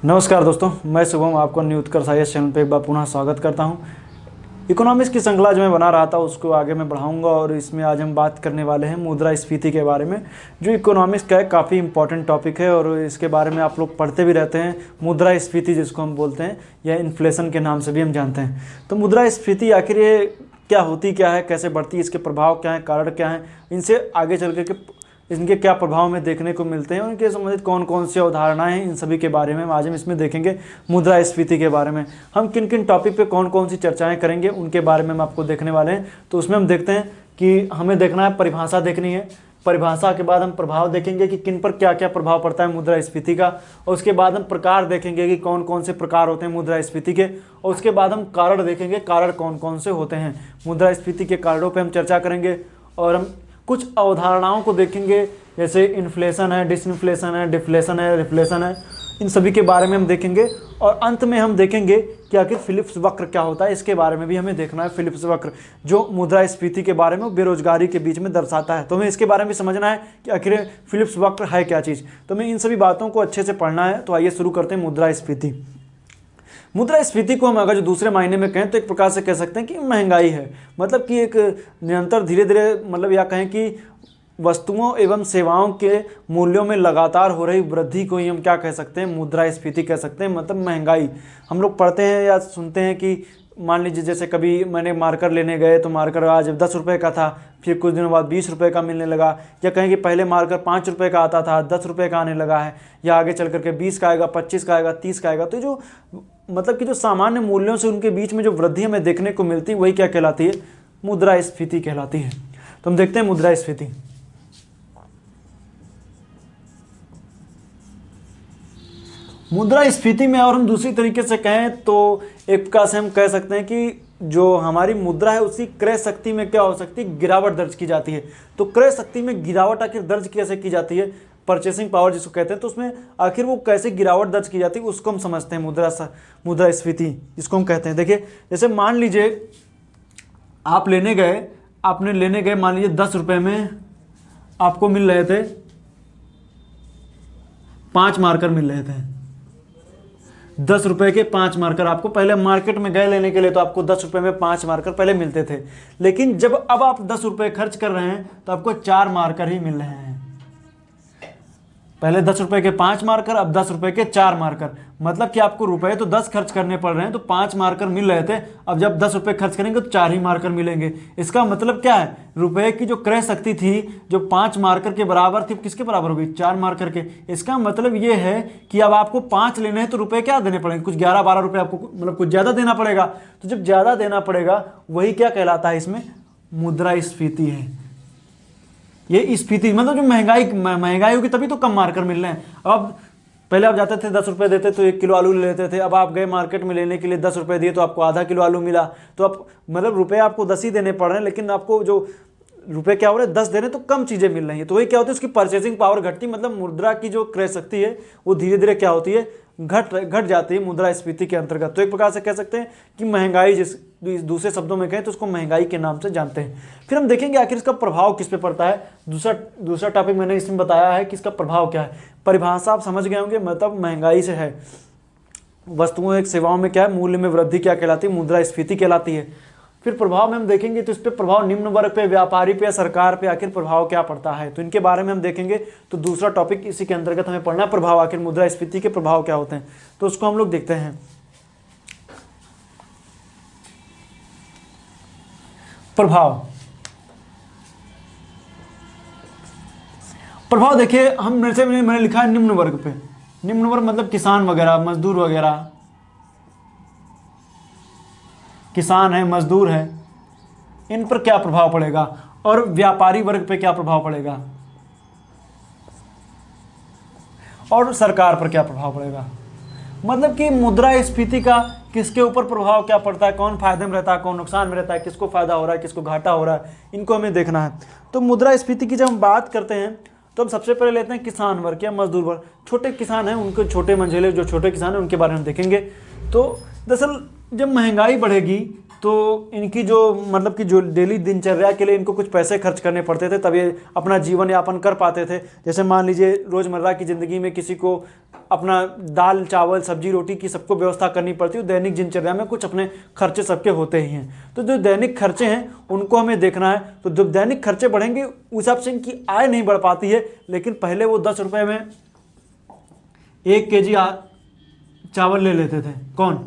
नमस्कार दोस्तों, मैं शुभम आपको न्यू उत्कर्ष IAS चैनल पे एक बार पुनः स्वागत करता हूं। इकोनॉमिक्स की श्रृंखला जो मैं बना रहा था उसको आगे मैं बढ़ाऊंगा और इसमें आज हम बात करने वाले हैं मुद्रास्फीति के बारे में, जो इकोनॉमिक्स का काफ़ी इंपॉर्टेंट टॉपिक है और इसके बारे में आप लोग पढ़ते भी रहते हैं। मुद्रास्फीति जिसको हम बोलते हैं या इन्फ्लेशन के नाम से भी हम जानते हैं। तो मुद्रास्फीति आखिर ये क्या होती क्या है, कैसे बढ़ती है, इसके प्रभाव क्या हैं, कारण क्या हैं, इनसे आगे चल के इनके क्या प्रभाव में देखने को मिलते हैं और इनके संबंधित कौन कौन सी अवधारणाएं हैं, इन सभी के बारे में आज हम इसमें देखेंगे। मुद्रास्फीति के बारे में हम किन किन टॉपिक पे कौन कौन सी चर्चाएं करेंगे उनके बारे में हम आपको देखने वाले हैं। तो उसमें हम देखते हैं कि हमें देखना है, परिभाषा देखनी है। परिभाषा के बाद हम प्रभाव देखेंगे कि किन पर क्या क्या प्रभाव पड़ता है मुद्रास्फीति का, और उसके बाद हम प्रकार देखेंगे कि कौन कौन से प्रकार होते हैं मुद्रास्फीति के, और उसके बाद हम कारण देखेंगे, कारण कौन कौन से होते हैं। मुद्रास्फीति के कारणों पर हम चर्चा करेंगे और हम कुछ अवधारणाओं को देखेंगे, जैसे इन्फ्लेशन है, डिसइन्फ्लेशन है, डिफ्लेशन है, रिफ्लेशन है, इन सभी के बारे में हम देखेंगे। और अंत में हम देखेंगे कि आखिर फिलिप्स वक्र क्या होता है, इसके बारे में भी हमें देखना है। फिलिप्स वक्र जो मुद्रास्फीति के बारे में बेरोजगारी के बीच में दर्शाता है, तो हमें इसके बारे में समझना है कि आखिर फिलिप्स वक्र है क्या चीज़। तो हमें इन सभी बातों को अच्छे से पढ़ना है। तो आइए शुरू करते हैं मुद्रास्फीति। मुद्रास्फीति को हम अगर जो दूसरे मायने में कहें तो एक प्रकार से कह सकते हैं कि महंगाई है, मतलब कि एक निरंतर धीरे धीरे, मतलब या कहें कि वस्तुओं एवं सेवाओं के मूल्यों में लगातार हो रही वृद्धि को ही हम क्या कह सकते हैं, मुद्रास्फीति कह सकते हैं, मतलब महंगाई। हम लोग पढ़ते हैं या सुनते हैं कि मान लीजिए जैसे कभी मैंने मार्कर लेने गए तो मार्कर आज 10 रुपये का था, फिर कुछ दिनों बाद 20 रुपये का मिलने लगा, या कहें कि पहले मार्कर 5 रुपये का आता था, 10 रुपये का आने लगा है, या आगे चल करके 20 का आएगा, 25 का आएगा, 30 का आएगा। तो जो मतलब कि जो सामान्य मूल्यों से उनके बीच में जो वृद्धि हमें देखने को मिलती है वही क्या कहलाती है, मुद्रास्फीति कहलाती है। तो हम देखते हैं मुद्रास्फीति। मुद्रास्फीति में और हम दूसरी तरीके से कहें तो एक प्रकार से हम कह सकते हैं कि जो हमारी मुद्रा है उसकी क्रय शक्ति में क्या हो सकती है, गिरावट दर्ज की जाती है। तो क्रय शक्ति में गिरावट आखिर दर्ज कैसे की जाती है, परचेसिंग पावर जिसको कहते हैं, तो उसमें आखिर वो कैसे गिरावट दर्ज की जाती है उसको हम समझते हैं मुद्रास्फीति जिसको हम कहते हैं। देखिए जैसे मान लीजिए आप आपने लेने गए, मान लीजिए 10 रुपये में आपको मिल रहे थे 5 मार्कर मिल रहे थे। 10 रुपये के 5 मार्कर आपको पहले मार्केट में गए लेने के लिए तो आपको 10 रुपये में 5 मार्कर पहले मिलते थे, लेकिन जब अब आप 10 रुपये खर्च कर रहे हैं तो आपको 4 मार्कर ही मिल रहे हैं। पहले 10 रुपये के 5 मार्कर, अब 10 रुपये के 4 मार्कर, मतलब कि आपको रुपए तो 10 खर्च करने पड़ रहे हैं, तो 5 मार्कर मिल रहे थे, अब जब 10 रुपये खर्च करेंगे तो 4 ही मार्कर मिलेंगे। इसका मतलब क्या है, रुपए की जो क्रय शक्ति थी जो 5 मार्कर के बराबर थी, किसके बराबर हो गई, 4 मार्कर के। इसका मतलब ये है कि अब आपको 5 लेने हैं तो रुपए क्या देने पड़ेंगे, कुछ 11-12 रुपये आपको मतलब कुछ ज़्यादा देना पड़ेगा। तो जब ज़्यादा देना पड़ेगा वही क्या कहलाता है, इसमें मुद्रास्फीति है। ये स्फीति मतलब जो महंगाई होगी तभी तो कम मार्कर मिल रहे हैं। अब पहले आप जाते थे 10 रुपये देते तो 1 किलो आलू ले लेते थे, अब आप गए मार्केट में लेने के लिए 10 रुपये दिए तो आपको आधा किलो आलू मिला। तो आप मतलब रुपये आपको 10 ही देने पड़ रहे हैं, लेकिन आपको जो रुपये क्या हो रहे हैं 10 दे रहे हैं, तो कम चीज़ें मिल रही हैं। तो वही क्या होती है, उसकी परचेसिंग पावर घटती, मतलब मुद्रा की जो क्रय शक्ति है वो धीरे धीरे क्या होती है, घट जाती है मुद्रास्फीति के अंतर्गत। तो एक प्रकार से कह सकते हैं कि महंगाई, जिस दूसरे शब्दों में कहें तो उसको महंगाई के नाम से जानते हैं। फिर हम देखेंगे आखिर इसका प्रभाव किस पे पड़ता है। दूसरा टॉपिक मैंने इसमें बताया है कि इसका प्रभाव क्या है। परिभाषा आप समझ गए होंगे, मतलब महंगाई से है वस्तुओं एक सेवाओं में क्या है, मूल्य में वृद्धि क्या कहलाती है, मुद्रास्फीति कहलाती है। फिर प्रभाव में हम देखेंगे तो इस पे प्रभाव निम्न वर्ग पे, व्यापारी पे या सरकार पे आखिर प्रभाव क्या पड़ता है, तो इनके बारे में हम देखेंगे। तो दूसरा टॉपिक इसी के अंतर्गत हमें पढ़ना, प्रभाव, आखिर मुद्रास्फीति के प्रभाव क्या होते हैं, तो उसको हम लोग देखते हैं। प्रभाव देखिए, मैंने लिखा है निम्न वर्ग पे। निम्न वर्ग मतलब किसान वगैरह, मजदूर वगैरह, किसान है, मजदूर है, इन पर क्या प्रभाव पड़ेगा, और व्यापारी वर्ग पे क्या प्रभाव पड़ेगा, और सरकार पर क्या प्रभाव पड़ेगा। मतलब कि मुद्रास्फीति का किसके ऊपर प्रभाव क्या पड़ता है, कौन फायदे में रहता है, कौन नुकसान में रहता है, किसको फायदा हो रहा है, किसको घाटा हो रहा है, इनको हमें देखना है। तो मुद्रास्फीति की जब हम बात करते हैं तो हम सबसे पहले लेते हैं किसान वर्ग या मजदूर वर्ग। छोटे किसान हैं, उनके छोटे मंझेले जो छोटे किसान हैं उनके बारे में देखेंगे। तो दरअसल जब महंगाई बढ़ेगी तो इनकी जो मतलब कि जो डेली दिनचर्या के लिए इनको कुछ पैसे खर्च करने पड़ते थे, तब ये अपना जीवन यापन कर पाते थे। जैसे मान लीजिए रोज़मर्रा की ज़िंदगी में किसी को अपना दाल चावल सब्जी रोटी की सबको व्यवस्था करनी पड़ती है, दैनिक दिनचर्या में कुछ अपने खर्चे सबके होते ही हैं। तो जो दैनिक खर्चे हैं उनको हमें देखना है। तो जब दैनिक खर्चे बढ़ेंगे उस हिसाब से इनकी आय नहीं बढ़ पाती है। लेकिन पहले वो 10 रुपये में 1 केजी चावल ले लेते थे। कौन?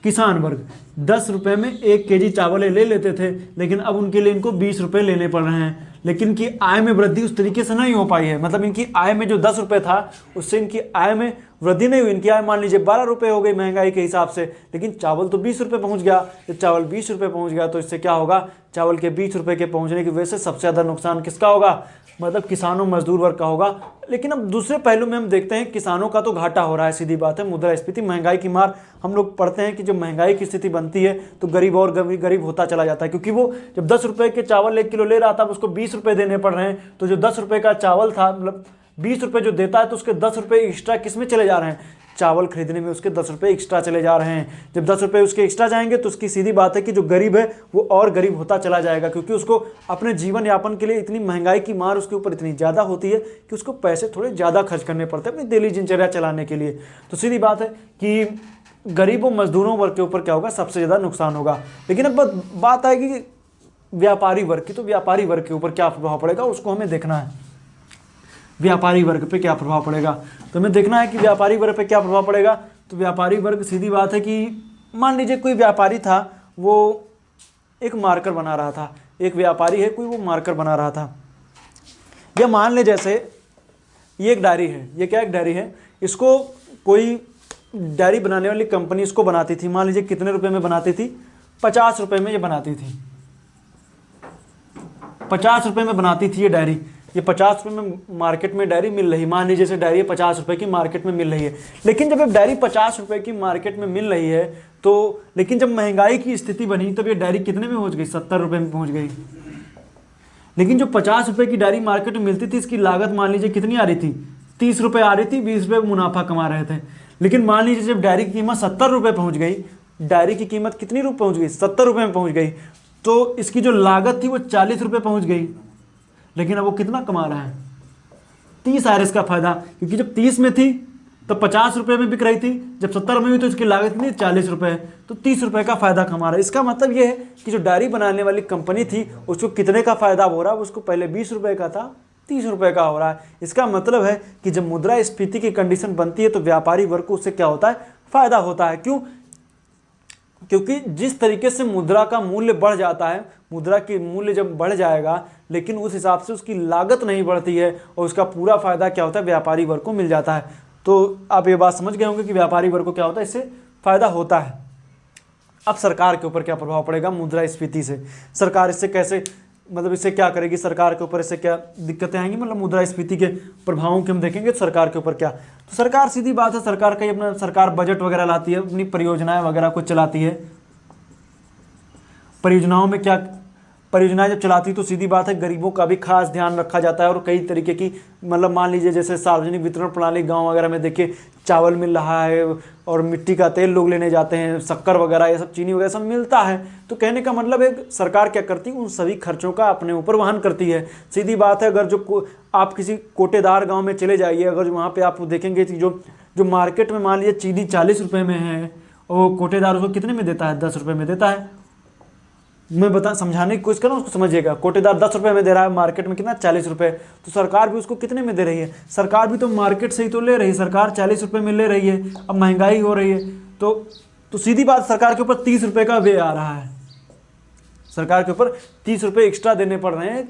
किसान वर्ग 10 रुपये में 1 केजी चावल ले लेते थे, लेकिन अब उनके लिए इनको 20 रुपये लेने पड़ रहे हैं। लेकिन इनकी आय में वृद्धि उस तरीके से नहीं हो पाई है। मतलब इनकी आय में जो 10 रुपये था उससे इनकी आय में वृद्धि नहीं हुई। इनकी आय मान लीजिए 12 रुपये हो गई महंगाई के हिसाब से, लेकिन चावल तो 20 रुपये पहुँच गया। जब चावल 20 रुपये पहुँच गया तो इससे क्या होगा? चावल के 20 रुपये के पहुँचने की वजह से सबसे ज़्यादा नुकसान किसका होगा? मतलब किसानों मजदूर वर्ग का होगा। लेकिन अब दूसरे पहलू में हम देखते हैं किसानों का तो घाटा हो रहा है, सीधी बात है। मुद्रास्फीति महंगाई की मार, हम लोग पढ़ते हैं कि जब महंगाई की स्थिति बनती है तो गरीब और गरीब होता चला जाता है, क्योंकि वो जब 10 रुपये के चावल 1 किलो ले रहा था अब उसको 20 रुपये देने पड़ रहे हैं। तो जो 10 रुपये का चावल था, मतलब 20 रुपये जो देता है, तो उसके 10 रुपये एक्स्ट्रा किस में चले जा रहे हैं? चावल खरीदने में उसके 10 रुपये एक्स्ट्रा चले जा रहे हैं। जब 10 रुपये उसके एक्स्ट्रा जाएंगे तो उसकी सीधी बात है कि जो गरीब है वो और गरीब होता चला जाएगा, क्योंकि उसको अपने जीवन यापन के लिए इतनी महंगाई की मार उसके ऊपर इतनी ज़्यादा होती है कि उसको पैसे थोड़े ज़्यादा खर्च करने पड़ते हैं अपनी डेली दिनचर्या चलाने के लिए। तो सीधी बात है कि गरीबों मजदूरों वर्ग के ऊपर क्या होगा? सबसे ज़्यादा नुकसान होगा। लेकिन अब बात आएगी व्यापारी वर्ग की, तो व्यापारी वर्ग के ऊपर क्या प्रभाव पड़ेगा उसको हमें देखना है। व्यापारी वर्ग पे क्या प्रभाव पड़ेगा तो हमें देखना है कि व्यापारी वर्ग पे क्या प्रभाव पड़ेगा। तो व्यापारी वर्ग, सीधी बात है कि मान लीजिए कोई व्यापारी था, वो एक मार्कर बना रहा था। एक व्यापारी है कोई, वो मार्कर बना रहा था। या मान ले जैसे ये एक डायरी है। ये क्या एक डायरी है? इसको कोई डायरी बनाने वाली कंपनी इसको बनाती थी। मान लीजिए कितने रुपए में बनाती थी? 50 रुपये में ये बनाती थी। 50 रुपये में बनाती थी ये डायरी। ये 50 रुपये में मार्केट में डायरी मिल रही। मान लीजिए जैसे डायरी 50 रुपये की मार्केट में मिल रही है। लेकिन जब ये डायरी 50 रुपये की मार्केट में मिल रही है तो, लेकिन जब महंगाई की स्थिति बनी तब ये डायरी कितने में पहुंच गई? 70 रुपये में पहुंच गई। लेकिन जो 50 रुपये की डायरी मार्केट में मिलती थी, इसकी लागत मान लीजिए कितनी आ रही थी? 30 रुपये आ रही थी। 20 रुपये मुनाफा कमा रहे थे। लेकिन मान लीजिए जब डायरी की कीमत 70 रुपये पहुँच गई, डायरी की कीमत कितनी रुपये पहुँच गई? 70 रुपये में पहुँच गई, तो इसकी जो लागत थी वो 40 रुपये पहुँच गई। लेकिन अब वो कितना कमा रहा है? 30 आ रहा है इसका फायदा, क्योंकि जब 30 में थी तो 50 रुपये में बिक रही थी, जब 70 में हुई तो इसकी लागत कितनी? 40 रुपये, तो 30 रुपये का फायदा कमा रहा है। इसका मतलब ये है कि जो डायरी बनाने वाली कंपनी थी उसको कितने का फायदा हो रहा है? उसको पहले 20 रुपये का था, 30 रुपये का हो रहा है। इसका मतलब है कि जब मुद्रास्फीति की कंडीशन बनती है तो व्यापारी वर्ग को उससे क्या होता है? फायदा होता है। क्यों? क्योंकि जिस तरीके से मुद्रा का मूल्य बढ़ जाता है, मुद्रा की मूल्य जब बढ़ जाएगा लेकिन उस हिसाब से उसकी लागत नहीं बढ़ती है और उसका पूरा फायदा क्या होता है? व्यापारी वर्ग को मिल जाता है। तो आप ये बात समझ गए होंगे कि व्यापारी वर्ग को क्या होता है? इससे फायदा होता है। अब सरकार के ऊपर क्या प्रभाव पड़ेगा मुद्रास्फीति से? सरकार इससे कैसे, मतलब इससे क्या करेगी? सरकार के ऊपर इससे क्या दिक्कतें आएंगी? मतलब मुद्रास्फीति के प्रभावों के हम देखेंगे तो सरकार के ऊपर क्या। तो सरकार, सीधी बात है, सरकार का ही अपना सरकार बजट वगैरह लाती है, अपनी परियोजनाएं वगैरह को चलाती है। परियोजनाओं में क्या, परियोजनाएं जब चलाती तो सीधी बात है गरीबों का भी खास ध्यान रखा जाता है। और कई तरीके की, मतलब मान लीजिए जैसे सार्वजनिक वितरण प्रणाली गांव वगैरह में देखिए चावल मिल रहा है और मिट्टी का तेल लोग लेने जाते हैं, शक्कर वगैरह ये सब, चीनी वगैरह सब मिलता है। तो कहने का मतलब है सरकार क्या करती है? उन सभी खर्चों का अपने ऊपर वहन करती है। सीधी बात है, अगर जो आप किसी कोटेदार गाँव में चले जाइए, अगर वहाँ पर आप देखेंगे कि जो मार्केट में मान लीजिए चीनी 40 रुपये में है और कोटेदार उसको कितने में देता है? 10 रुपये में देता है। मैं समझाने की कोशिश कर रहा हूँ, उसको समझिएगा। कोटेदार 10 रुपये में दे रहा है, मार्केट में कितना? 40 रुपये। तो सरकार भी उसको कितने में दे रही है? सरकार भी तो मार्केट से ही तो ले रही है। सरकार 40 रुपये में ले रही है। अब महंगाई हो रही है तो सीधी बात, सरकार के ऊपर 30 रुपये का व्यय आ रहा है। सरकार के ऊपर 30 रुपये एक्स्ट्रा देने पड़ रहे हैं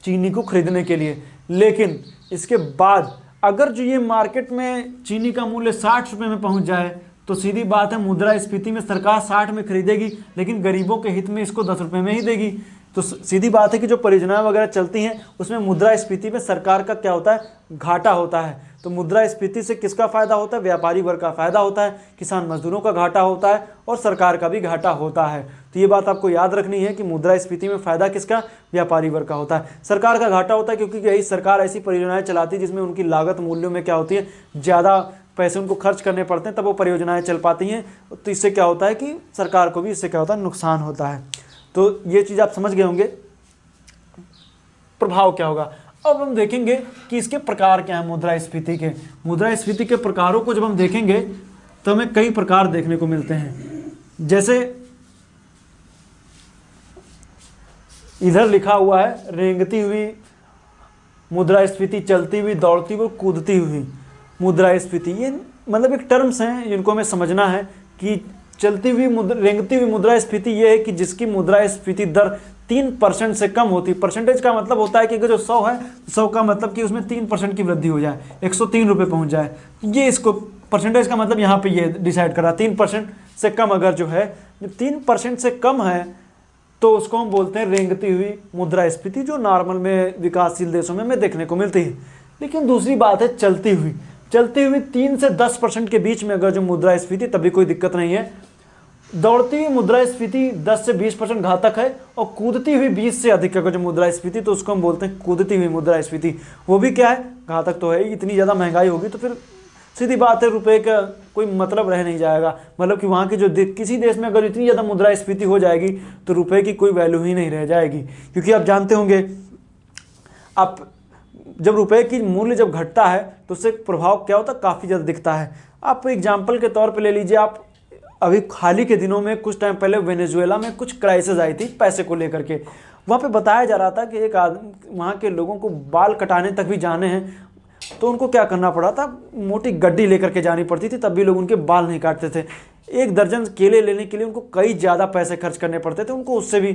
चीनी को खरीदने के लिए। लेकिन इसके बाद अगर जो ये मार्केट में चीनी का मूल्य 60 रुपये में पहुँच जाए तो सीधी बात है मुद्रास्फीति में सरकार 60 में खरीदेगी, लेकिन गरीबों के हित में इसको 10 रुपये में ही देगी। तो सीधी बात है कि जो परियोजनाएं वगैरह चलती हैं उसमें मुद्रास्फीति में सरकार का क्या होता है? घाटा होता है। तो मुद्रास्फीति से किसका फायदा होता है? व्यापारी वर्ग का फायदा होता है, किसान मजदूरों का घाटा होता है और सरकार का भी घाटा होता है। तो ये बात आपको याद रखनी है कि मुद्रास्फीति में फायदा किसका? व्यापारी वर्ग का होता है। सरकार का घाटा होता है क्योंकि यही सरकार ऐसी परियोजनाएं चलाती है जिसमें उनकी लागत मूल्यों में क्या होती है? ज़्यादा पैसे उनको खर्च करने पड़ते हैं तब वो परियोजनाएं चल पाती हैं। तो इससे क्या होता है कि सरकार को भी इससे क्या होता है, नुकसान होता है। तो ये चीज़ आप समझ गए होंगे, प्रभाव क्या होगा। अब हम देखेंगे कि इसके प्रकार क्या है मुद्रास्फीति के। मुद्रास्फीति के प्रकारों को जब हम देखेंगे तो हमें कई प्रकार देखने को मिलते हैं। जैसे इधर लिखा हुआ है रेंगती हुई मुद्रास्फीति, चलती हुई, दौड़ती हुई, कूदती हुई मुद्रास्फीति। ये मतलब एक टर्म्स हैं जिनको हमें समझना है कि चलती हुई रेंगती हुई मुद्रास्फीति ये है कि जिसकी मुद्रास्फीति दर 3% से कम होती। परसेंटेज का मतलब होता है कि अगर जो 100 है, 100 का मतलब कि उसमें 3% की वृद्धि हो जाए, 103 रुपये पहुँच जाए। ये इसको परसेंटेज का मतलब यहाँ पे ये डिसाइड करा, 3% से कम अगर जो है, जब 3% से कम है तो उसको हम बोलते हैं रेंगती हुई मुद्रास्फीति, जो नॉर्मल में विकासशील देशों में हमें देखने को मिलती है। लेकिन दूसरी बात है चलती हुई। चलती हुई 3 से 10% के बीच में अगर जो मुद्रास्फीति, तभी कोई दिक्कत नहीं है। दौड़ती हुई मुद्रास्फीति 10 से 20% घातक है, और कूदती हुई 20 से अधिक अगर जो मुद्रास्फीति, तो उसको हम बोलते हैं कूदती हुई मुद्रास्फीति। वो भी क्या है, घातक तो है ही। इतनी ज़्यादा महंगाई होगी तो फिर सीधी बात है रुपए का कोई मतलब रह नहीं जाएगा। मतलब कि वहाँ की जो किसी देश में अगर इतनी ज़्यादा मुद्रास्फीति हो जाएगी तो रुपए की कोई वैल्यू ही नहीं रह जाएगी। क्योंकि आप जानते होंगे, आप जब रुपए की मूल्य जब घटता है तो उससे प्रभाव क्या होता है, काफ़ी ज़्यादा दिखता है। आप एग्जाम्पल के तौर पर ले लीजिए, आप अभी हाल ही के दिनों में कुछ टाइम पहले वेनेजुएला में कुछ क्राइसिस आई थी पैसे को लेकर के। वहाँ पे बताया जा रहा था कि एक आदमी, वहाँ के लोगों को बाल कटाने तक भी जाने हैं तो उनको क्या करना पड़ा था, मोटी गड्डी लेकर के जानी पड़ती थी, तब भी लोग उनके बाल नहीं काटते थे। 1 दर्जन केले लेने के लिए उनको कई ज़्यादा पैसे खर्च करने पड़ते थे, उनको उससे भी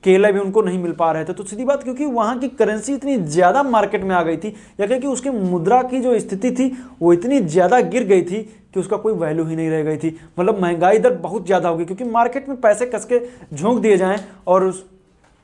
केले भी उनको नहीं मिल पा रहे थे। तो सीधी बात, क्योंकि वहाँ की करेंसी इतनी ज़्यादा मार्केट में आ गई थी, या कि उसकी मुद्रा की जो स्थिति थी वो इतनी ज़्यादा गिर गई थी कि उसका कोई वैल्यू ही नहीं रह गई थी। मतलब महंगाई दर बहुत ज़्यादा होगी, क्योंकि मार्केट में पैसे कस के झोंक दिए जाएँ और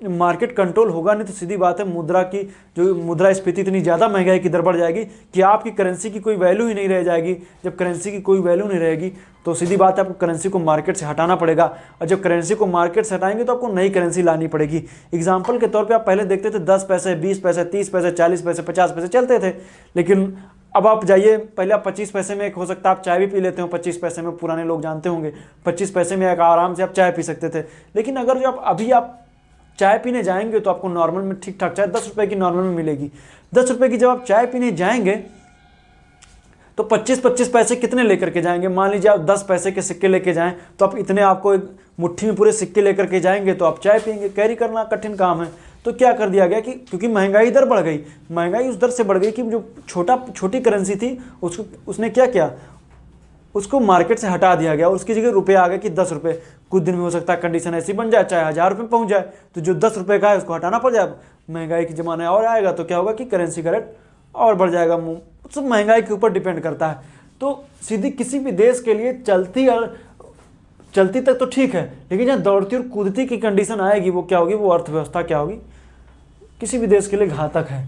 मार्केट कंट्रोल होगा नहीं तो सीधी बात है मुद्रा की जो मुद्रास्फीति इतनी ज़्यादा महंगाई की दर बढ़ जाएगी कि आपकी करेंसी की कोई वैल्यू ही नहीं रह जाएगी। जब करेंसी की कोई वैल्यू नहीं रहेगी तो सीधी बात है आपको करेंसी को मार्केट से हटाना पड़ेगा, और जब करेंसी को मार्केट से हटाएंगे तो आपको नई करेंसी लानी पड़ेगी। एग्जाम्पल के तौर पर आप पहले देखते थे 10 पैसे, 20 पैसे, 30 पैसे, 40 पैसे, 50 पैसे चलते थे। लेकिन अब आप जाइए, पहले आप 25 पैसे में, एक हो सकता है आप चाय भी पी लेते हो 25 पैसे में, पुराने लोग जानते होंगे 25 पैसे में एक आराम से आप चाय पी सकते थे। लेकिन अगर जो अभी आप चाय पीने जाएंगे तो आपको नॉर्मल में ठीक ठाक चाय 10 रुपए की नॉर्मल में मिलेगी। 10 रुपए की जब आप चाय पीने जाएंगे तो 25-25 पैसे कितने लेकर के जाएंगे। मान लीजिए आप 10 पैसे के सिक्के लेके जाएं तो आप इतने, आपको एक मुट्ठी में पूरे सिक्के लेकर के जाएंगे तो आप चाय पियेंगे। कैरी करना कठिन काम है। तो क्या कर दिया गया कि क्योंकि महंगाई दर बढ़ गई, महंगाई उस दर से बढ़ गई कि जो छोटी करेंसी थी उसने क्या किया, उसको मार्केट से हटा दिया गया और उसकी जगह रुपये आ गए कि 10 रुपये। कुछ दिन में हो सकता है कंडीशन ऐसी बन जाए चाहे 1000 रुपये पहुंच जाए, तो जो 10 रुपये का है उसको हटाना पड़ जाए। महंगाई की ज़माना और आएगा तो क्या होगा कि करेंसी का रेट और बढ़ जाएगा। सब महंगाई के ऊपर डिपेंड करता है। तो सीधी किसी भी देश के लिए चलती तक तो ठीक है, लेकिन जहाँ दौड़ती और कूदती की कंडीशन आएगी वो क्या होगी, वो अर्थव्यवस्था क्या होगी, किसी भी देश के लिए घातक है।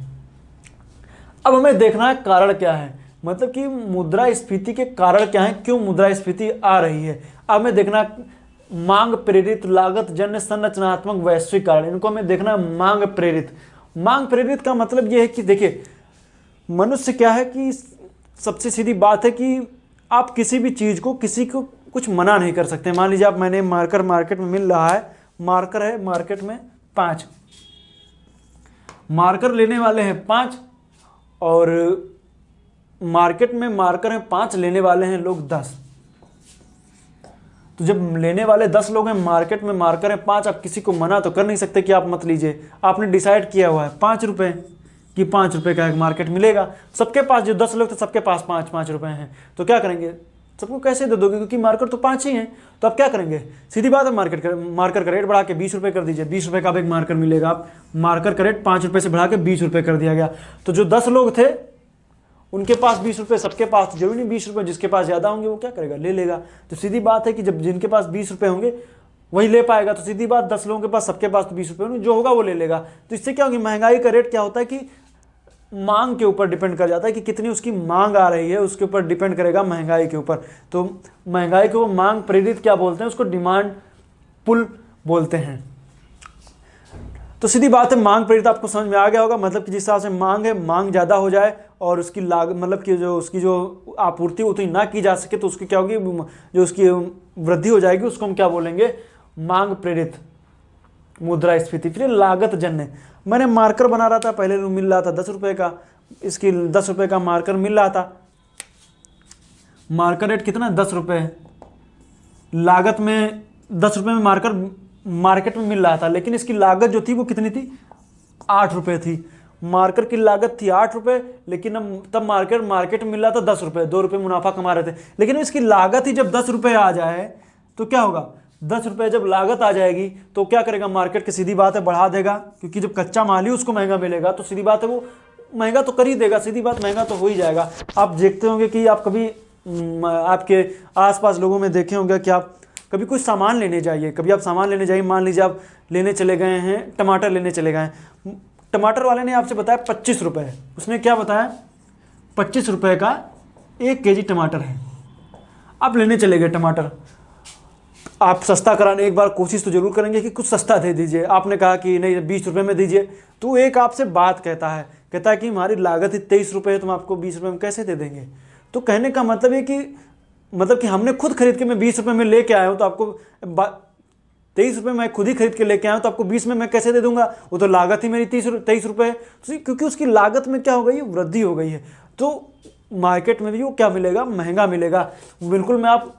अब हमें देखना है कारण क्या है, मतलब कि मुद्रास्फीति के कारण क्या है, क्यों मुद्रास्फीति आ रही है। अब हमें देखना मांग प्रेरित, लागत जन्य, संरचनात्मक, वैश्विक कारण, इनको हमें देखना है। मांग प्रेरित का मतलब यह है कि देखिए मनुष्य क्या है कि सबसे सीधी बात है कि आप किसी भी चीज़ को किसी को कुछ मना नहीं कर सकते। मान लीजिए आप, मैंने मार्कर मार्केट में मिल रहा है, मार्कर है मार्केट में 5, मार्कर लेने वाले हैं 5 और मार्केट में मार्कर हैं 5, लेने वाले हैं लोग 10। तो जब लेने वाले 10 लोग हैं, मार्केट में मार्कर हैं 5, आप किसी को मना तो कर नहीं सकते कि आप मत लीजिए। आपने डिसाइड किया हुआ है 5 रुपये कि 5 रुपये का एक मार्केट मिलेगा। सबके पास जो 10 लोग थे सबके पास 5-5 रुपये हैं, तो क्या करेंगे, सबको कैसे दे दोगे, क्योंकि मार्कर तो 5 ही हैं। तो आप क्या करेंगे, सीधी बात है मार्कर का रेट बढ़ा के 20 रुपये कर दीजिए। 20 रुपये का अब एक मार्कर मिलेगा। आप मार्कर का रेट 5 रुपये से बढ़ा के 20 रुपये कर दिया गया। तो जो 10 लोग थे उनके पास 20 रुपये, सबके पास जरूरी नहीं 20 रुपये, जिसके पास ज़्यादा होंगे वो क्या करेगा, ले लेगा। तो सीधी बात है कि जब जिनके पास 20 रुपये होंगे वही ले पाएगा। तो सीधी बात 10 लोगों के पास, सबके पास तो 20 रुपये होंगे, जो होगा वो ले लेगा। तो इससे क्या होगी, महंगाई का रेट क्या होता है कि मांग के ऊपर डिपेंड कर जाता है कि कितनी उसकी मांग आ रही है, उसके ऊपर डिपेंड करेगा महंगाई के ऊपर। तो महंगाई को मांग प्रेरित क्या बोलते हैं, उसको डिमांड पुल बोलते हैं। तो सीधी बात है, मांग प्रेरित आपको समझ में आ गया होगा, मतलब कि जिस हिसाब से मांग है, मांग ज़्यादा हो जाए और उसकी मतलब कि जो उसकी जो आपूर्ति उतनी ना की जा सके तो उसकी क्या होगी, जो उसकी वृद्धि हो जाएगी उसको हम क्या बोलेंगे, मांग प्रेरित मुद्रास्फीति। फिर लागत जन्य, मैंने मार्कर बना रहा था, पहले मिल रहा था 10 रुपये का, इसकी 10 रुपये का मार्कर मिल रहा था, मार्कर रेट कितना 10 रुपये, लागत में 10 रुपये में मार्कर मार्केट में मिल रहा था, लेकिन इसकी लागत जो थी वो कितनी थी, 8 रुपये थी। मार्कर की लागत थी 8 रुपये, लेकिन तब मार्केट में मिल रहा था 10 रुपये, 2 रुपये मुनाफा कमा रहे थे। लेकिन इसकी लागत ही जब 10 रुपये आ जाए तो क्या होगा, 10 रुपये जब लागत आ जाएगी तो क्या करेगा मार्केट की, सीधी बात है बढ़ा देगा, क्योंकि जब कच्चा माल ही उसको महंगा मिलेगा तो सीधी बात है वो महंगा तो कर ही देगा, सीधी बात महंगा तो हो ही जाएगा। आप देखते होंगे कि आप कभी आपके आसपास लोगों में देखे होंगे कि आप कभी कोई सामान लेने जाइए, कभी आप सामान लेने जाइए, मान लीजिए आप लेने चले गए हैं, टमाटर लेने चले गए हैं, टमाटर वाले ने आपसे बताया 25 रुपये, उसने क्या बताया 25 रुपये का 1 केजी टमाटर है। आप लेने चले गए टमाटर, आप सस्ता कराने एक बार कोशिश तो जरूर करेंगे कि कुछ सस्ता दे दीजिए, आपने कहा कि नहीं 20 रुपये में दीजिए, तो एक आपसे बात कहता है कि हमारी लागत ही 23 रुपये है, तुम आपको 20 रुपये में कैसे दे देंगे। तो कहने का मतलब है कि हमने खुद खरीद के मैं 20 रुपये में लेके आया हूँ, तो आपको 23 रुपये मैं खुद ही खरीद के लेके आया हूँ, तो आपको 20 में मैं कैसे दे दूंगा, वो तो लागत ही मेरी 23 रुपये है, क्योंकि उसकी लागत में क्या हो गई है, वृद्धि हो गई है। तो मार्केट में भी वो क्या मिलेगा, महंगा मिलेगा। बिल्कुल, मैं आप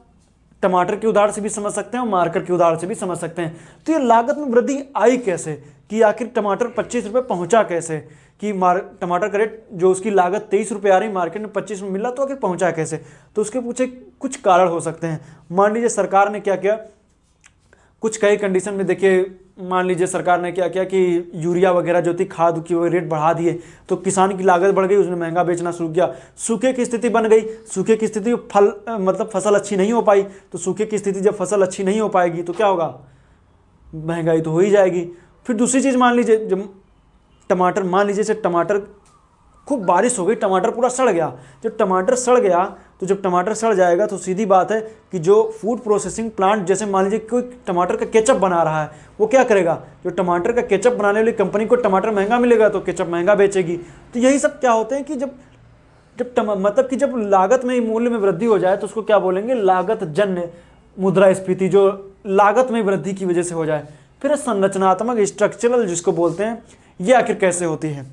टमाटर के उदाहरण से भी समझ सकते हैं और मार्केट के उदाहरण से भी समझ सकते हैं। तो ये लागत में वृद्धि आई कैसे, कि आखिर टमाटर 25 रुपये पहुंचा कैसे, कि टमाटर का रेट जो उसकी लागत 23 रुपये आ रही, मार्केट में 25 में मिला, तो आखिर पहुंचा कैसे। तो उसके पीछे कुछ कारण हो सकते हैं। मान लीजिए सरकार ने क्या किया, कुछ कई कंडीशन में देखिए, मान लीजिए सरकार ने क्या किया कि यूरिया वगैरह जो थी खाद की वो रेट बढ़ा दिए, तो किसान की लागत बढ़ गई, उसने महंगा बेचना शुरू किया। सूखे की स्थिति बन गई, सूखे की स्थिति मतलब फसल अच्छी नहीं हो पाई, तो सूखे की स्थिति जब फसल अच्छी नहीं हो पाएगी तो क्या होगा, महंगाई तो हो ही जाएगी। फिर दूसरी चीज़ मान लीजिए, जब टमाटर, मान लीजिए टमाटर खूब बारिश हो गई, टमाटर पूरा सड़ गया। जब टमाटर सड़ गया तो जब टमाटर सड़ जाएगा तो सीधी बात है कि जो फूड प्रोसेसिंग प्लांट, जैसे मान लीजिए कोई टमाटर का केचप बना रहा है, वो क्या करेगा, जो टमाटर का केचप बनाने वाली कंपनी को टमाटर महंगा मिलेगा तो केचप महंगा बेचेगी। तो यही सब क्या होते हैं कि जब मतलब कि जब लागत में, मूल्य में वृद्धि हो जाए तो उसको क्या बोलेंगे, लागत जन्य मुद्रास्फीति, जो लागत में वृद्धि की वजह से हो जाए। फिर संरचनात्मक, स्ट्रक्चरल जिसको बोलते हैं, ये आखिर कैसे होती है।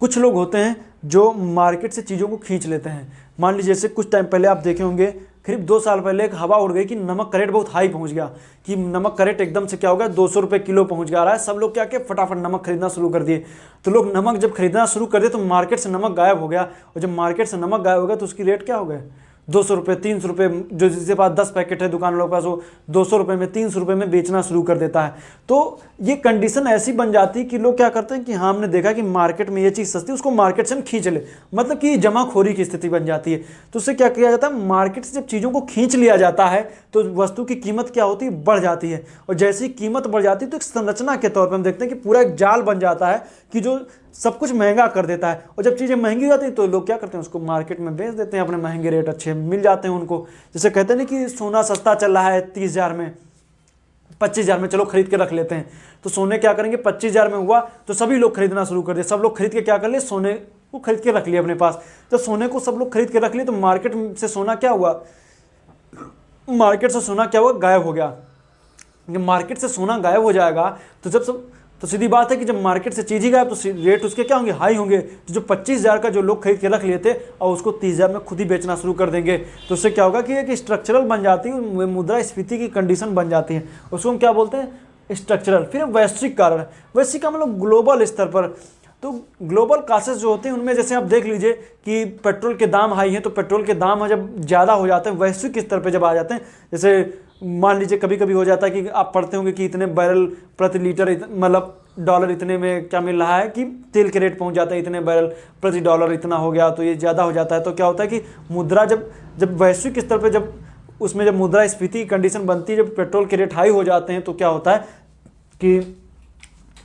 कुछ लोग होते हैं जो मार्केट से चीज़ों को खींच लेते हैं। मान लीजिए जैसे कुछ टाइम पहले आप देखे होंगे, करीब 2 साल पहले एक हवा उड़ गई कि नमक का रेट बहुत हाई पहुंच गया, कि नमक का रेट एकदम से क्या हो गया, 200 रुपये किलो पहुंच जा रहा है। सब लोग क्या किए, फटाफट नमक खरीदना शुरू कर दिए। तो लोग नमक जब खरीदना शुरू कर दिए तो मार्केट से नमक गायब हो गया, और जब मार्केट से नमक गायब हो गया तो उसकी रेट क्या हो गए, 200 रुपये, 300 रुपये। जो जिसके पास 10 पैकेट है दुकान वालों के पास, वो 200 रुपये में, 300 रुपये में बेचना शुरू कर देता है। तो ये कंडीशन ऐसी बन जाती है कि लोग क्या करते हैं कि हाँ, हमने देखा कि मार्केट में ये चीज़ सस्ती, उसको मार्केट से हम खींच ले, मतलब कि जमाखोरी की स्थिति बन जाती है। तो उससे क्या किया जाता है, मार्केट से जब चीज़ों को खींच लिया जाता है तो वस्तु की कीमत क्या होती है, बढ़ जाती है। और जैसे ही कीमत बढ़ जाती है तो एक संरचना के तौर पर हम देखते हैं कि पूरा एक जाल बन जाता है कि जो सब कुछ महंगा कर देता है। और जब चीज़ें महंगी हो जाती हैं तो लोग क्या करते हैं, उसको मार्केट में बेच देते हैं, अपने महंगे रेट अच्छे मिल जाते हैं उनको। जैसे कहते हैं ना कि सोना सस्ता चल रहा है 30,000 में, 25,000 में, चलो खरीद के रख लेते हैं। तो सोने क्या करेंगे, 25,000 में हुआ तो सभी लोग खरीदना शुरू कर दिए। सब लोग खरीद के क्या कर लिए, सोने को खरीद के रख लिए अपने पास। तो सोने को सब लोग खरीद के रख लिए तो मार्केट से सोना क्या हुआ, मार्केट से सोना क्या हुआ, गायब हो गया। मार्केट से सोना गायब हो जाएगा तो सीधी बात है कि जब मार्केट से चीज़ ही गायब तो रेट उसके क्या होंगे, हाई होंगे। तो जो 25,000 का जो लोग खरीद के रख लिए थे और उसको 30,000 में खुद ही बेचना शुरू कर देंगे। तो उससे क्या होगा कि एक स्ट्रक्चरल बन जाती है, मुद्रास्फीति की कंडीशन बन जाती है। उसको हम क्या बोलते हैं, स्ट्रक्चरल। फिर वैश्विक कारण, वैश्विक का मतलब ग्लोबल स्तर पर। तो ग्लोबल कासेस जो होते हैं उनमें जैसे आप देख लीजिए कि पेट्रोल के दाम हाई हैं, तो पेट्रोल के दाम जब ज़्यादा हो जाते हैं वैश्विक स्तर पे जब आ जाते हैं, जैसे मान लीजिए कभी कभी हो जाता है कि आप पढ़ते होंगे कि इतने बैरल प्रति लीटर, मतलब डॉलर इतने में क्या मिल रहा है कि तेल के रेट पहुंच जाता है, इतने बैरल प्रति डॉलर इतना हो गया, तो ये ज़्यादा हो जाता है। तो क्या होता है कि मुद्रा जब वैश्विक स्तर पर जब मुद्रास्फीति की कंडीशन बनती है, जब पेट्रोल के रेट हाई हो जाते हैं तो क्या होता है कि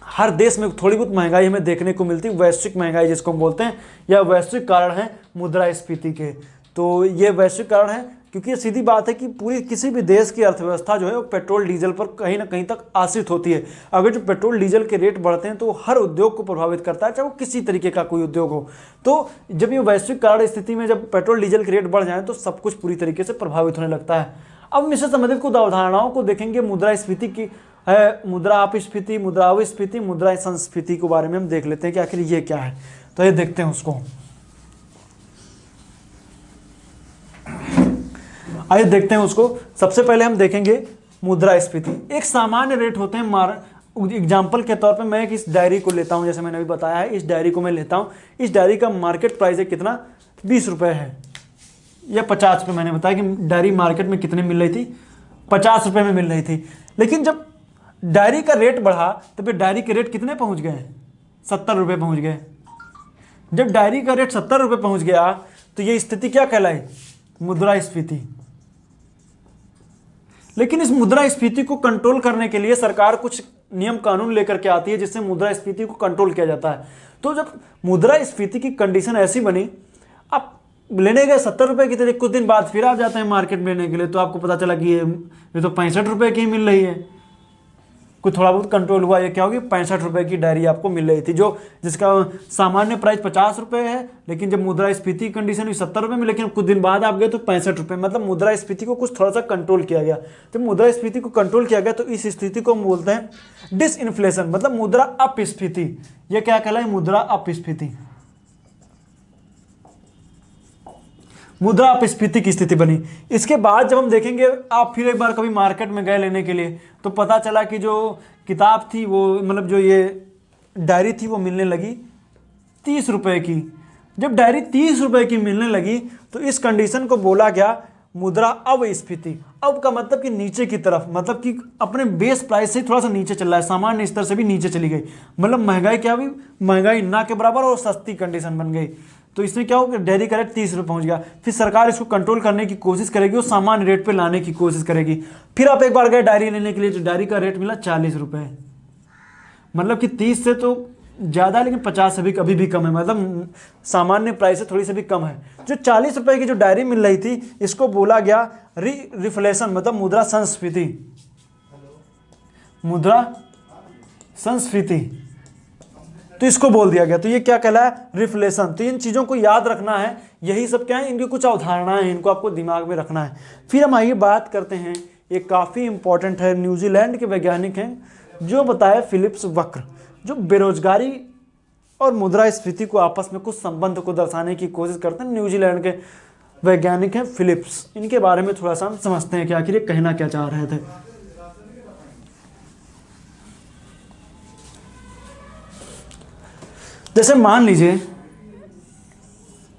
हर देश में थोड़ी बहुत महंगाई हमें देखने को मिलती है, वैश्विक महंगाई जिसको हम बोलते हैं, या वैश्विक कारण है मुद्रास्फीति के। तो ये वैश्विक कारण है क्योंकि ये सीधी बात है कि पूरी किसी भी देश की अर्थव्यवस्था जो है वो पेट्रोल डीजल पर कहीं ना कहीं तक आश्रित होती है। अगर जो पेट्रोल डीजल के रेट बढ़ते हैं तो हर उद्योग को प्रभावित करता है, चाहे वो किसी तरीके का कोई उद्योग हो। तो जब ये वैश्विक कारण स्थिति में जब पेट्रोल डीजल के रेट बढ़ जाए तो सब कुछ पूरी तरीके से प्रभावित होने लगता है। अब मिश्र संबंधित कुछ अवधारणाओं को देखेंगे। मुद्रास्फीति की है, मुद्रा अपस्फीति, मुद्रा अविस्फीति, मुद्रा संस्फीति के बारे में हम देख लेते हैं कि आखिर ये क्या है। तो ये देखते हैं उसको। आइए देखते हैं उसको। सबसे पहले हम देखेंगे मुद्रास्फीति। एक सामान्य रेट होते हैं। एग्जाम्पल के तौर पे मैं इस डायरी को लेता हूं, जैसे मैंने अभी बताया है, इस डायरी को मैं लेता हूं। इस डायरी का मार्केट प्राइस है कितना, 20 रुपये है या 50 रुपये। मैंने बताया कि डायरी मार्केट में कितने मिल रही थी, 50 रुपये में मिल रही थी। लेकिन जब डायरी का रेट बढ़ा तो फिर डायरी के रेट कितने पहुंच गए, 70 रुपये पहुंच गए। जब डायरी का रेट 70 रुपये पहुंच गया तो ये स्थिति क्या कहलाई, मुद्रास्फीति। लेकिन इस मुद्रास्फीति को कंट्रोल करने के लिए सरकार कुछ नियम कानून लेकर के आती है जिससे मुद्रास्फीति को कंट्रोल किया जाता है। तो जब मुद्रास्फीति की कंडीशन ऐसी बनी, आप लेने गए 70 रुपये की, कुछ दिन बाद फिर आप जाते हैं मार्केट में लेने के लिए तो आपको पता चला कि ये तो 65 रुपये की ही मिल रही है। कुछ थोड़ा बहुत कंट्रोल हुआ, ये क्या होगी, 65 रुपये की डायरी आपको मिल रही थी, जिसका सामान्य प्राइस 50 रुपये है। लेकिन जब मुद्रास्फीति कंडीशन हुई 70 रुपये में, लेकिन कुछ दिन बाद आप गए तो 65 रुपये। मतलब मुद्रास्फीति को कुछ थोड़ा सा कंट्रोल किया गया। तो मुद्रास्फीति को कंट्रोल किया गया तो इस स्थिति को हम बोलते हैं डिसइन्फ्लेशन, मतलब मुद्रा अपस्फीति। यह क्या कहलाए, मुद्रा अपस्फीति। मुद्रा अपस्फीति की स्थिति बनी। इसके बाद जब हम देखेंगे, आप फिर एक बार कभी मार्केट में गए लेने के लिए तो पता चला कि जो किताब थी वो, मतलब जो ये डायरी थी वो मिलने लगी 30 रुपये की। जब डायरी 30 रुपये की मिलने लगी तो इस कंडीशन को बोला गया मुद्रा अवस्फीति। अब का मतलब कि नीचे की तरफ, मतलब कि अपने बेस प्राइस से थोड़ा सा नीचे चल रहा है, सामान्य स्तर से भी नीचे चली गई। मतलब महंगाई क्या हुई, महंगाई ना के बराबर और सस्ती कंडीशन बन गई। तो इसमें क्या होगा, डायरी का रेट 30 रुपये पहुंच गया। फिर सरकार इसको कंट्रोल करने की कोशिश करेगी और सामान्य रेट पे लाने की कोशिश करेगी। फिर आप एक बार गए डायरी लेने के लिए तो डायरी का रेट मिला 40 रुपये। मतलब कि 30 से तो ज़्यादा है, लेकिन 50 से भी अभी भी कम है, मतलब सामान्य प्राइस से थोड़ी सी भी कम है। जो 40 रुपये की जो डायरी मिल रही थी इसको बोला गया रिफ्लेशन, मतलब मुद्रा संस्फीति। मुद्रा संस्फीति तो इसको बोल दिया गया। तो ये क्या कहला है, रिफ्लेशन। तो इन चीज़ों को याद रखना है। यही सब क्या है, इनकी कुछ अवधारणाएं हैं, इनको आपको दिमाग में रखना है। फिर हम आइए बात करते हैं, ये काफ़ी इंपॉर्टेंट है। न्यूजीलैंड के वैज्ञानिक हैं जो बताया फिलिप्स वक्र, जो बेरोजगारी और मुद्रास्फीति को आपस में कुछ संबंध को दर्शाने की कोशिश करते हैं। न्यूजीलैंड के वैज्ञानिक हैं फिलिप्स। इनके बारे में थोड़ा सा हम समझते हैं कि आखिर ये कहना क्या चाह रहे थे। जैसे मान लीजिए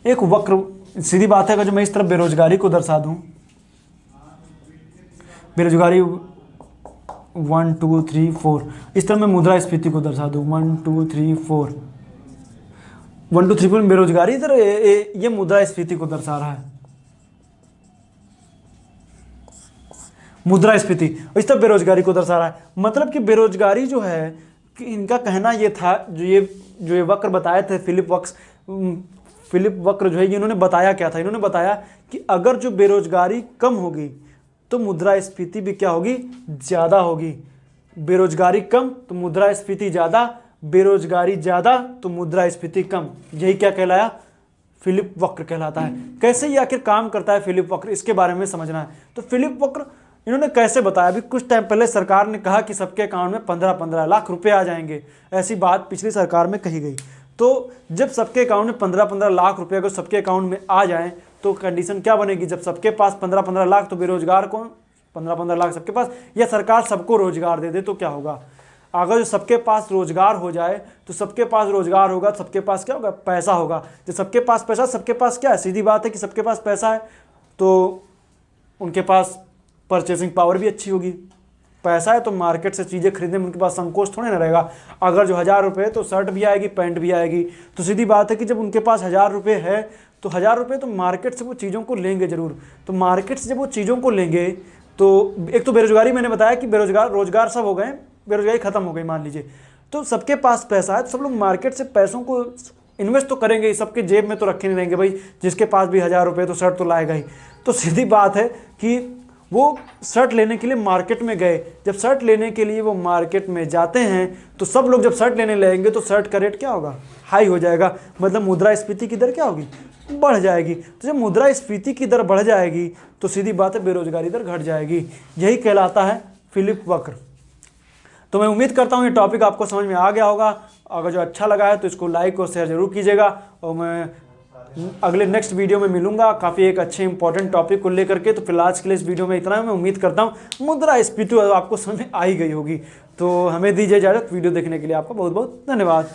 एक वक्र, सीधी बात है, अगर जो मैं इस तरफ बेरोजगारी को दर्शा दूं, बेरोजगारी 1 2 3 4, इस तरह मैं मुद्रास्फीति को दर्शा दूं 1 2 3 4, 1 2 3 4 बेरोजगारी, इधर ये मुद्रास्फीति को दर्शा रहा है, मुद्रास्फीति। इस तरह बेरोजगारी को दर्शा रहा है। मतलब कि बेरोजगारी जो है, कि इनका कहना ये था, जो ये वक्र बताए थे फिलिप वक्र जो है, इन्होंने बताया क्या था, इन्होंने बताया कि अगर जो बेरोजगारी कम होगी तो मुद्रास्फीति भी क्या होगी, ज़्यादा होगी। बेरोजगारी कम तो मुद्रास्फीति ज़्यादा, बेरोजगारी ज़्यादा तो मुद्रास्फीति कम। यही क्या कहलाया, फिलिप वक्र कहलाता है। कैसे ये आखिर काम करता है फिलिप वक्र, इसके बारे में समझना है। तो फिलिप वक्र इन्होंने कैसे बताया, अभी कुछ टाइम पहले सरकार ने कहा कि सबके अकाउंट में 15-15 लाख रुपए आ जाएंगे, ऐसी बात पिछली सरकार में कही गई। तो जब सबके अकाउंट में 15-15 लाख रुपए अगर सबके अकाउंट में आ जाएं तो कंडीशन क्या बनेगी, जब सबके पास 15-15 लाख, तो बेरोजगार कौन, 15-15 लाख सबके पास, या सरकार सबको रोजगार दे दे तो क्या होगा। अगर जो सबके पास रोजगार हो जाए तो सबके पास रोजगार होगा, सबके पास क्या होगा, पैसा होगा। जब सबके पास पैसा, सबके पास क्या है, सीधी बात है कि सबके पास पैसा है तो उनके पास परचेसिंग पावर भी अच्छी होगी। पैसा है तो मार्केट से चीज़ें खरीदने में उनके पास संकोच थोड़े ना रहेगा। अगर जो 1000 रुपये तो शर्ट भी आएगी, पैंट भी आएगी। तो सीधी बात है कि जब उनके पास 1000 रुपये है तो 1000 रुपये तो मार्केट से वो चीज़ों को लेंगे ज़रूर। तो मार्केट से जब वो चीज़ों को लेंगे तो एक तो बेरोजगारी, मैंने बताया कि रोजगार सब हो गए, बेरोजगारी खत्म हो गई मान लीजिए। तो सबके पास पैसा है तो सब लोग मार्केट से पैसों को इन्वेस्ट तो करेंगे ही, सबके जेब में तो रखे नहीं रहेंगे भाई, जिसके पास भी 1000 रुपये तो शर्ट तो लाएगा ही। तो सीधी बात है कि वो शर्ट लेने के लिए मार्केट में गए, जब शर्ट लेने के लिए वो मार्केट में जाते हैं तो सब लोग जब शर्ट लेने लगेंगे तो शर्ट का रेट क्या होगा, हाई हो जाएगा, मतलब मुद्रास्फीति की दर क्या होगी, बढ़ जाएगी। तो जब मुद्रास्फीति की दर बढ़ जाएगी तो सीधी बात है बेरोजगारी दर घट जाएगी। यही कहलाता है फिलिप वक्र। तो मैं उम्मीद करता हूँ ये टॉपिक आपको समझ में आ गया होगा। अगर जो अच्छा लगा है तो इसको लाइक और शेयर जरूर कीजिएगा, और मैं अगले नेक्स्ट वीडियो में मिलूंगा काफ़ी एक अच्छे इंपॉर्टेंट टॉपिक को लेकर के। तो फिलहाल आज के लिए इस वीडियो में इतना है। मैं उम्मीद करता हूँ मुद्रास्फीति आपको समझ में आई गई होगी। तो हमें दीजिए इजाज़त। वीडियो देखने के लिए आपका बहुत बहुत धन्यवाद।